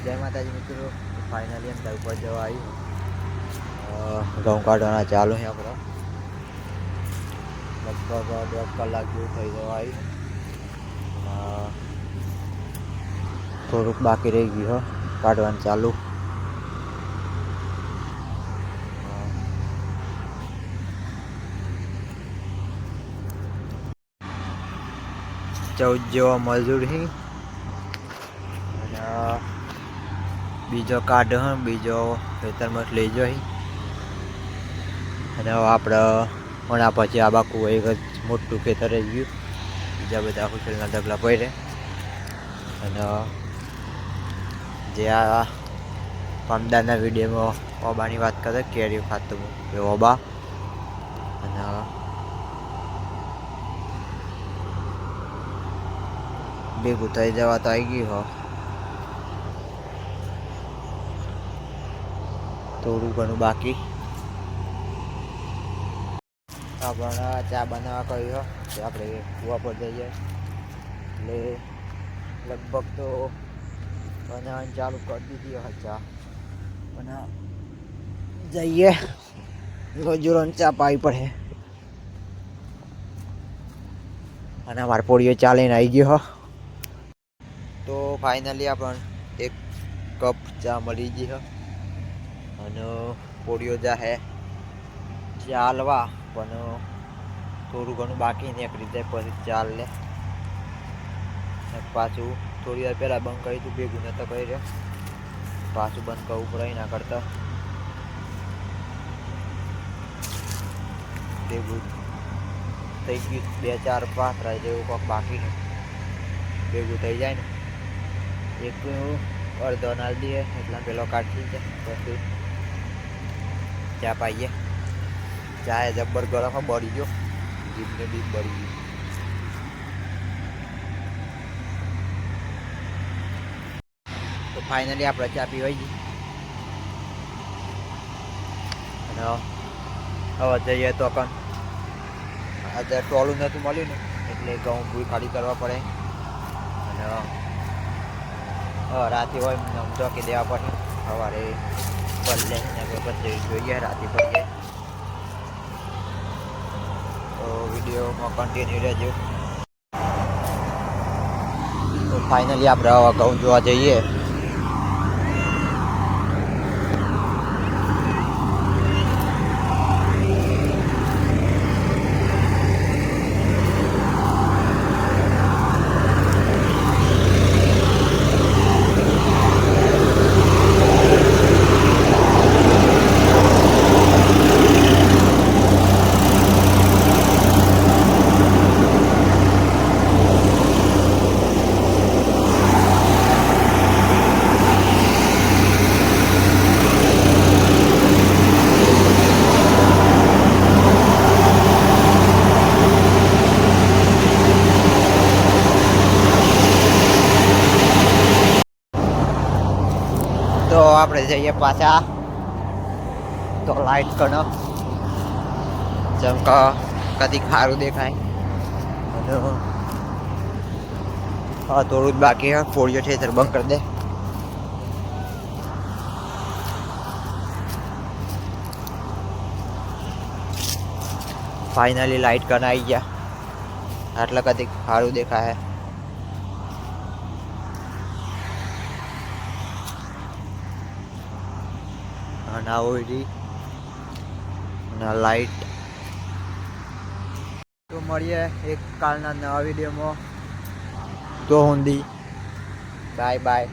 જય માતાજી મિત્રો, ફાઇનલી અંદર ઉપર જવા આવ્યું. ઘઉં કાઢવાના ચાલુ છે આપણે. લગભગ 1.5 કલાક જેવું થઈ જવા આવ્યું. થોડુંક બાકી રહી ગયું કાઢવાનું ચાલુ. ચૌદ જેવો મજૂર છે અને બીજો કાઢ બીજો ખેતરમાં લઈ જાય. અને આપણે ઓણા પછી આ બાકુ એક જ મોટું ખેતર રહી ગયું. બીજા બધા હોટલના ઢગલા પડે. અને જે આ પામદારના વિડીયોમાં ઓબાની વાત કરે કેરીઓ ખાતું એ ઓબા. અને ભેગું થઈ જવા તો આવી ગયું હો. થોડું ઘણું બાકી. આપણે ચા બનાવવા કહ્યું કે આપણે કૂવા પર જઈએ એટલે લગભગ તો બનાવવાની ચાલુ કરી દીધી હોય ચા. અને જઈએ મજૂરોને ચા પાવી પડે. અને અમારે પોળીઓ ચાલીને આવી ગયો હો. તો ફાઇનલી આપણને એક કપ ચા મળી ગઈ હો. અને પોળીઓ જા હે ચાલવા પણ થોડું ઘણું બાકી નીકળી જાય પછી ચાલ લે. પાછું થોડી વાર પહેલાં બંધ કરી હતું ભેગું નતો કરી રહ્યો. પાછું બંધ કરવું પડે એના કરતા ભેગું થઈ ગયું. 2-4-5 જેવું કોક બાકી ને ભેગું થઈ જાય ને એક અડધો નાલ દઈએ એટલા પેલો કાઢી જાય. પછી ચા પાઈએ. ચા જબ્બર ગરમ બળી ગયો. જીભને બીજ બળી ગયું. તો ફાઇનલી આપણે ચા પીવાઈ ગઈ. અને હવે જઈએ તો કન આજે ટોળું નહોતું મળ્યું ને એટલે ઘઉં ભૂઈ ખાલી કરવા પડે. અને રાતે હોય સમજો કે દેવા પડે. સવારે બદલે પછી જોઈએ રાતે પડીએ. તો વિડીયોમાં કન્ટિન્યુ રહેજો. તો ફાઇનલી આપણે હવે ઘઉં જોવા જઈએ. તો આપણે જઈએ પાછા. તો લાઈટ કનો જેમ કે કદી સારું દેખાય. અને થોડું જ બાકી હોય પોળીઓ ઠેતર બંધ કરી દે. ફાઇનલી લાઈટ કન આવી ગયા. આટલા કદી સારું દેખાય. અને આવી લાઈટ. તો મળીએ એક કાલના નવા વિડીયોમાં. તો હુંદી બાય બાય.